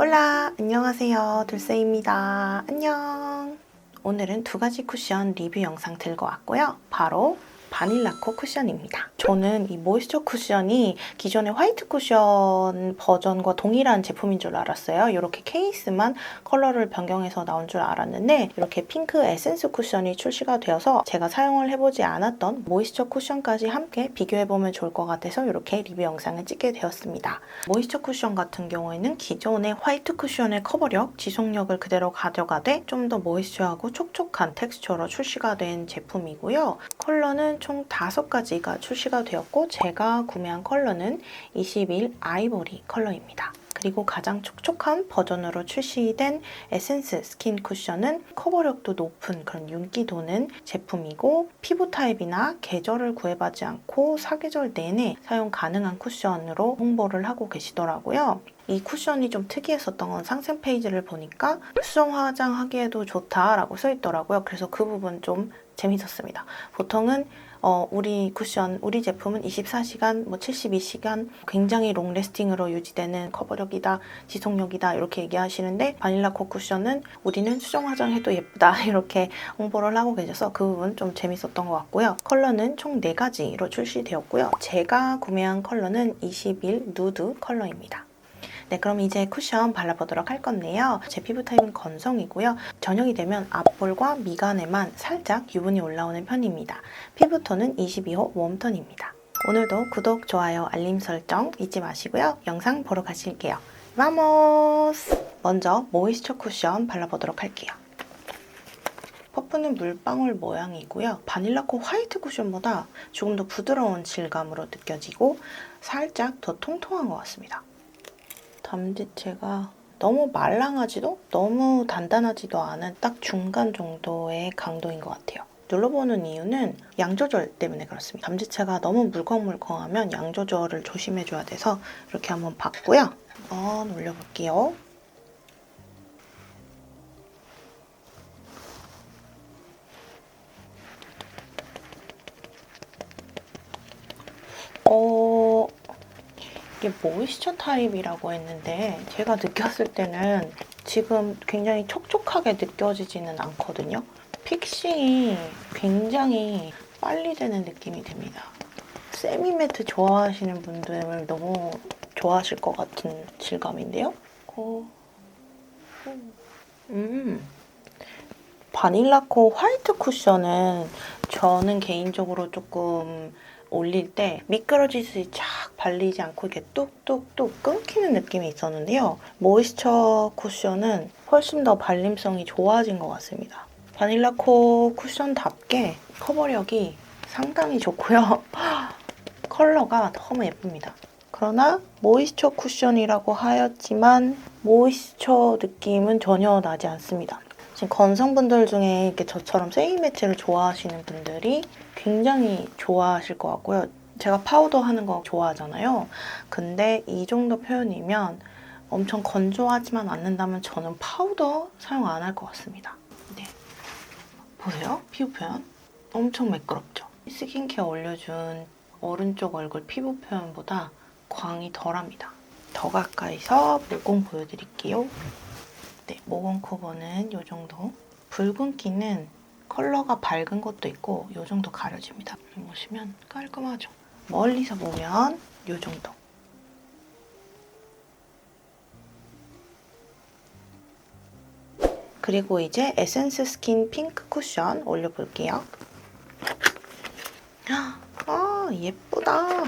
올라! 안녕하세요. 둘세입니다. 안녕! 오늘은 두 가지 쿠션 리뷰 영상 들고 왔고요. 바로 바닐라코 쿠션입니다. 저는 이 모이스처 쿠션이 기존의 화이트 쿠션 버전과 동일한 제품인 줄 알았어요. 이렇게 케이스만 컬러를 변경해서 나온 줄 알았는데 이렇게 핑크 에센스 쿠션이 출시가 되어서 제가 사용을 해보지 않았던 모이스처 쿠션까지 함께 비교해보면 좋을 것 같아서 이렇게 리뷰 영상을 찍게 되었습니다. 모이스처 쿠션 같은 경우에는 기존의 화이트 쿠션의 커버력, 지속력을 그대로 가져가되 좀 더 모이스처하고 촉촉한 텍스처로 출시가 된 제품이고요. 컬러는 총 5가지가 출시가 되었고 제가 구매한 컬러는 21 아이보리 컬러입니다. 그리고 가장 촉촉한 버전으로 출시된 에센스 스킨 쿠션은 커버력도 높은 그런 윤기 도는 제품이고 피부 타입이나 계절을 구애받지 않고 사계절 내내 사용 가능한 쿠션으로 홍보를 하고 계시더라고요. 이 쿠션이 좀 특이했었던 건 상세 페이지를 보니까 수정 화장하기에도 좋다라고 써있더라고요. 그래서 그 부분 좀 재밌었습니다. 보통은 우리 쿠션, 우리 제품은 24시간, 72시간 굉장히 롱래스팅으로 유지되는 커버력이다, 지속력이다 이렇게 얘기하시는데 바닐라코 쿠션은 우리는 수정 화장해도 예쁘다 이렇게 홍보를 하고 계셔서 그 부분 좀 재밌었던 것 같고요. 컬러는 총 4가지로 출시되었고요. 제가 구매한 컬러는 21 누드 컬러입니다. 네, 그럼 이제 쿠션 발라보도록 할 건데요. 제 피부 타입은 건성이고요. 저녁이 되면 앞볼과 미간에만 살짝 유분이 올라오는 편입니다. 피부톤은 22호 웜톤입니다. 오늘도 구독, 좋아요, 알림 설정 잊지 마시고요. 영상 보러 가실게요. 바모스! 먼저 모이스처 쿠션 발라보도록 할게요. 퍼프는 물방울 모양이고요. 바닐라코 화이트 쿠션보다 조금 더 부드러운 질감으로 느껴지고 살짝 더 통통한 것 같습니다. 담지체가 너무 말랑하지도 너무 단단하지도 않은 딱 중간 정도의 강도인 것 같아요. 눌러보는 이유는 양 조절 때문에 그렇습니다. 담지체가 너무 물컹물컹하면 양 조절을 조심해줘야 돼서 이렇게 한번 봤고요. 한번 올려볼게요. 이게 모이스처 타입이라고 했는데 제가 느꼈을 때는 지금 굉장히 촉촉하게 느껴지지는 않거든요. 픽싱이 굉장히 빨리 되는 느낌이 듭니다. 세미매트 좋아하시는 분들은 너무 좋아하실 것 같은 질감인데요. 바닐라코 화이트 쿠션은 저는 개인적으로 조금 올릴 때 미끄러지듯이 쫙 발리지 않고 이렇게 뚝뚝뚝 끊기는 느낌이 있었는데요. 모이스처 쿠션은 훨씬 더 발림성이 좋아진 것 같습니다. 바닐라코 쿠션답게 커버력이 상당히 좋고요. 컬러가 너무 예쁩니다. 그러나 모이스처 쿠션이라고 하였지만 모이스처 느낌은 전혀 나지 않습니다. 지금 건성분들 중에 이렇게 저처럼 세이 매트를 좋아하시는 분들이 굉장히 좋아하실 것 같고요. 제가 파우더 하는 거 좋아하잖아요. 근데 이 정도 표현이면 엄청 건조하지만 않는다면 저는 파우더 사용 안 할 것 같습니다. 네. 보세요. 피부 표현. 엄청 매끄럽죠? 스킨케어 올려준 오른쪽 얼굴 피부 표현보다 광이 덜합니다. 더 가까이서 모공 보여드릴게요. 네, 모공 커버는 이 정도. 붉은기는 컬러가 밝은 것도 있고 이 정도 가려집니다. 보시면 깔끔하죠? 멀리서 보면 이 정도. 그리고 이제 에센스 스킨 핑크 쿠션 올려볼게요. 아, 예쁘다.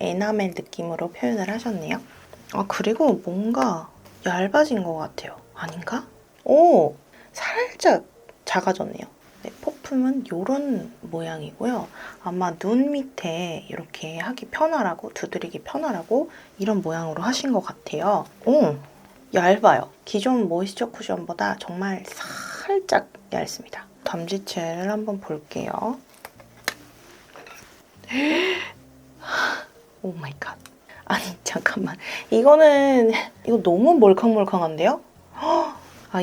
에나멜 느낌으로 표현을 하셨네요. 그리고 뭔가 얇아진 것 같아요. 아닌가? 오! 살짝 작아졌네요. 네, 퍼퓸은 이런 모양이고요. 아마 눈 밑에 이렇게 하기 편하라고, 두드리기 편하라고 이런 모양으로 하신 것 같아요. 오! 얇아요. 기존 모이스처 쿠션보다 정말 살짝 얇습니다. 담지체를 한번 볼게요. 오 마이 갓. 아니 잠깐만. 이거 너무 몰캉몰캉한데요?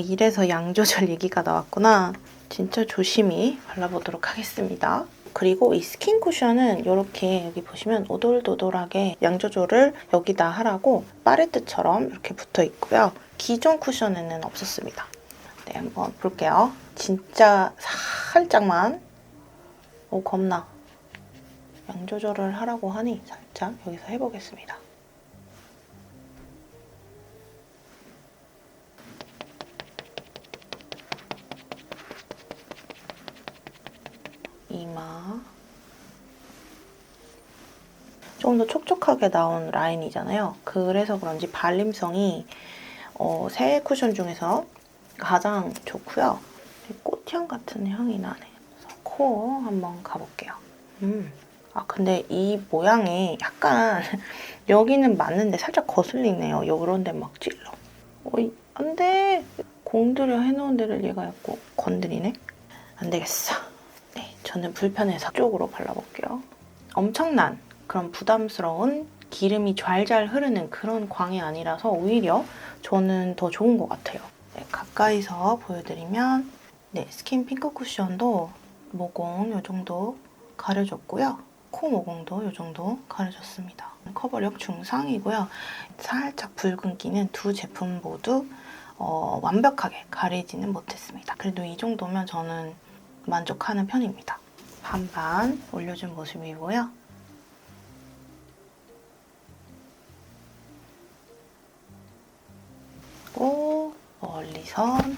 이래서 양 조절 얘기가 나왔구나. 진짜 조심히 발라보도록 하겠습니다. 그리고 이 스킨 쿠션은 이렇게 여기 보시면 오돌도돌하게 양 조절을 여기다 하라고 파레트처럼 이렇게 붙어 있고요. 기존 쿠션에는 없었습니다. 네, 한번 볼게요. 진짜 살짝만. 오, 겁나. 양 조절을 하라고 하니 살짝 여기서 해보겠습니다. 이마. 조금 더 촉촉하게 나온 라인이잖아요. 그래서 그런지 발림성이 새 쿠션 중에서 가장 좋고요. 꽃향 같은 향이 나네. 그래서 코어 한번 가볼게요. 아, 근데 이 모양이 약간 여기는 맞는데 살짝 거슬리네요. 요런 데 막 찔러. 어이, 안 돼! 공들여 해놓은 데를 얘가 자꾸 건드리네? 안 되겠어. 네, 저는 불편해서 쪽으로 발라볼게요. 엄청난 그런 부담스러운 기름이 좔좔 흐르는 그런 광이 아니라서 오히려 저는 더 좋은 것 같아요. 네, 가까이서 보여드리면 네, 스킨 핑크 쿠션도 모공 이 정도 가려줬고요. 코 모공도 이 정도 가려줬습니다. 커버력 중상이고요. 살짝 붉은기는 두 제품 모두 완벽하게 가리지는 못했습니다. 그래도 이 정도면 저는 만족하는 편입니다. 반반 올려준 모습이고요. 그리고 멀리선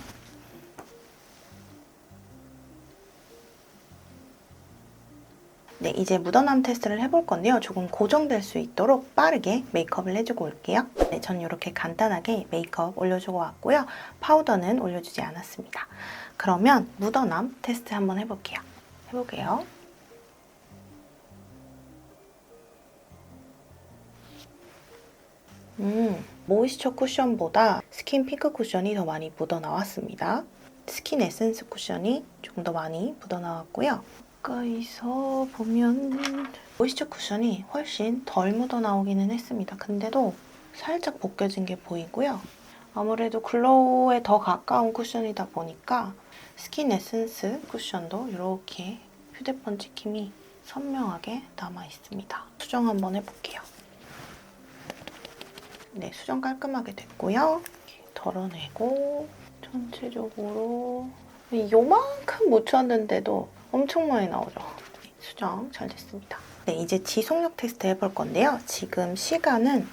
네, 이제 묻어남 테스트를 해볼 건데요. 조금 고정될 수 있도록 빠르게 메이크업을 해주고 올게요. 네, 전 이렇게 간단하게 메이크업 올려주고 왔고요. 파우더는 올려주지 않았습니다. 그러면 묻어남 테스트 한번 해볼게요. 모이스처 쿠션보다 스킨 핑크 쿠션이 더 많이 묻어나왔습니다. 스킨 에센스 쿠션이 조금 더 많이 묻어나왔고요. 가까이서 보면 모이스처 쿠션이 훨씬 덜 묻어나오기는 했습니다. 근데도 살짝 벗겨진 게 보이고요. 아무래도 글로우에 더 가까운 쿠션이다 보니까 스킨 에센스 쿠션도 이렇게 휴대폰 찍힘이 선명하게 남아있습니다. 수정 한번 해볼게요. 네, 수정 깔끔하게 됐고요. 덜어내고 전체적으로 요만큼 묻혔는데도 엄청 많이 나오죠. 수정 잘 됐습니다. 네, 이제 지속력 테스트 해볼 건데요. 지금 시간은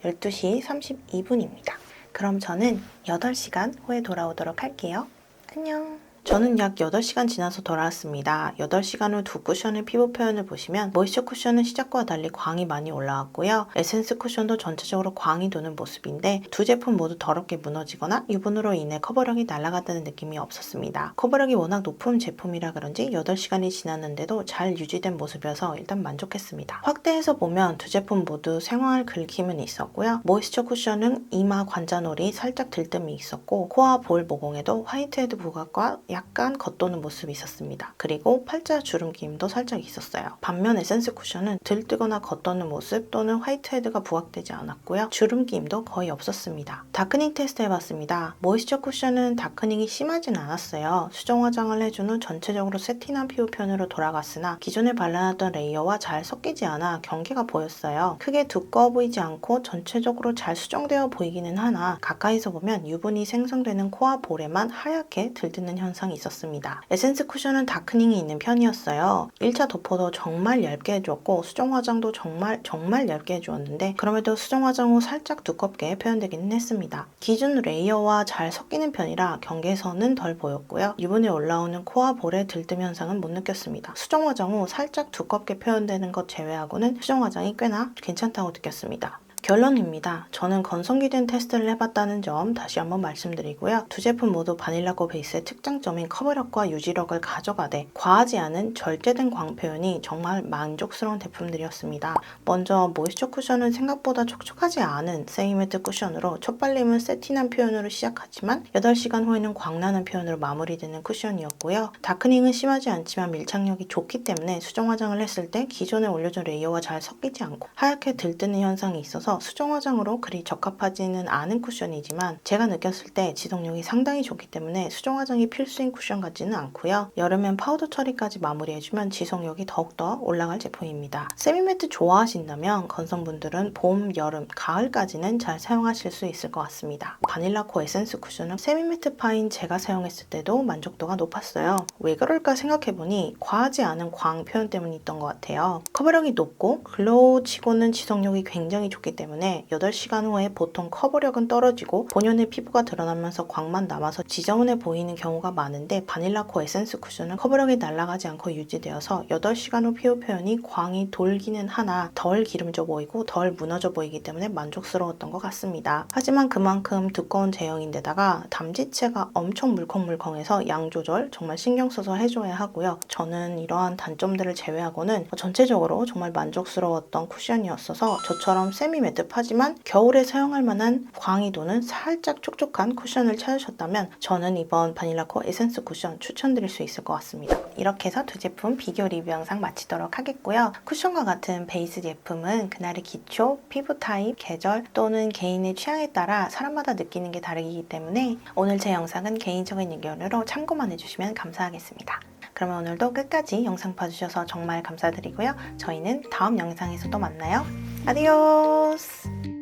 12시 32분입니다. 그럼 저는 8시간 후에 돌아오도록 할게요. 안녕. 저는 약 8시간 지나서 돌아왔습니다. 8시간 후 두 쿠션의 피부 표현을 보시면 모이스처 쿠션은 시작과 달리 광이 많이 올라왔고요. 에센스 쿠션도 전체적으로 광이 도는 모습인데 두 제품 모두 더럽게 무너지거나 유분으로 인해 커버력이 날아갔다는 느낌이 없었습니다. 커버력이 워낙 높은 제품이라 그런지 8시간이 지났는데도 잘 유지된 모습이어서 일단 만족했습니다. 확대해서 보면 두 제품 모두 생활 긁힘은 있었고요. 모이스처 쿠션은 이마 관자놀이 살짝 들뜸이 있었고 코와 볼 모공에도 화이트헤드 부각과 약간 겉도는 모습이 있었습니다. 그리고 팔자 주름김도 살짝 있었어요. 반면 에센스 쿠션은 들뜨거나 겉도는 모습 또는 화이트헤드가 부각되지 않았고요. 주름김도 거의 없었습니다. 다크닝 테스트 해봤습니다. 모이스처 쿠션은 다크닝이 심하진 않았어요. 수정 화장을 해준 후 전체적으로 세팅한 피부 표현으로 돌아갔으나 기존에 발라놨던 레이어와 잘 섞이지 않아 경계가 보였어요. 크게 두꺼워 보이지 않고 전체적으로 잘 수정되어 보이기는 하나 가까이서 보면 유분이 생성되는 코와 볼에만 하얗게 들뜨는 현상이 있었습니다. 에센스 쿠션은 다크닝이 있는 편이었어요. 1차 도포도 정말 얇게 해주었고 수정 화장도 정말 얇게 해주었는데 그럼에도 수정 화장 후 살짝 두껍게 표현되기는 했습니다. 기존 레이어와 잘 섞이는 편이라 경계선은 덜 보였고요. 유분이 올라오는 코와 볼의 들뜸 현상은 못 느꼈습니다. 수정 화장 후 살짝 두껍게 표현되는 것 제외하고는 수정 화장이 꽤나 괜찮다고 느꼈습니다. 결론입니다. 저는 건성기된 테스트를 해봤다는 점 다시 한번 말씀드리고요. 두 제품 모두 바닐라코 베이스의 특장점인 커버력과 유지력을 가져가되 과하지 않은 절제된 광 표현이 정말 만족스러운 제품들이었습니다. 먼저 모이스처 쿠션은 생각보다 촉촉하지 않은 세미매트 쿠션으로 첫 발림은 세팅한 표현으로 시작하지만 8시간 후에는 광나는 표현으로 마무리되는 쿠션이었고요. 다크닝은 심하지 않지만 밀착력이 좋기 때문에 수정 화장을 했을 때 기존에 올려준 레이어와 잘 섞이지 않고 하얗게 들뜨는 현상이 있어서 있어서 수정 화장으로 그리 적합하지는 않은 쿠션이지만 제가 느꼈을 때 지속력이 상당히 좋기 때문에 수정 화장이 필수인 쿠션 같지는 않고요. 여름엔 파우더 처리까지 마무리해주면 지속력이 더욱더 올라갈 제품입니다. 세미매트 좋아하신다면 건성분들은 봄, 여름, 가을까지는 잘 사용하실 수 있을 것 같습니다. 바닐라코 에센스 쿠션은 세미매트 파인 제가 사용했을 때도 만족도가 높았어요. 왜 그럴까 생각해보니 과하지 않은 광 표현 때문이 있던 것 같아요. 커버력이 높고 글로우 치고는 지속력이 굉장히 좋기 때문에 8시간 후에 보통 커버력은 떨어지고 본연의 피부가 드러나면서 광만 남아서 지저분해 보이는 경우가 많은데 바닐라코 에센스 쿠션은 커버력이 날아가지 않고 유지되어서 8시간 후 피부 표현이 광이 돌기는 하나 덜 기름져 보이고 덜 무너져 보이기 때문에 만족스러웠던 것 같습니다. 하지만 그만큼 두꺼운 제형인데다가 담지체가 엄청 물컹물컹해서 양 조절 정말 신경 써서 해줘야 하고요. 저는 이러한 단점들을 제외하고는 전체적으로 정말 만족스러웠던 쿠션이었어서 저처럼 세미 매트하지만 겨울에 사용할 만한 광이 도는 살짝 촉촉한 쿠션을 찾으셨다면 저는 이번 바닐라코 에센스 쿠션 추천드릴 수 있을 것 같습니다. 이렇게 해서 두 제품 비교 리뷰 영상 마치도록 하겠고요. 쿠션과 같은 베이스 제품은 그날의 기초, 피부 타입, 계절 또는 개인의 취향에 따라 사람마다 느끼는 게 다르기 때문에 오늘 제 영상은 개인적인 의견으로 참고만 해주시면 감사하겠습니다. 그러면 오늘도 끝까지 영상 봐주셔서 정말 감사드리고요. 저희는 다음 영상에서 또 만나요. 아디오스!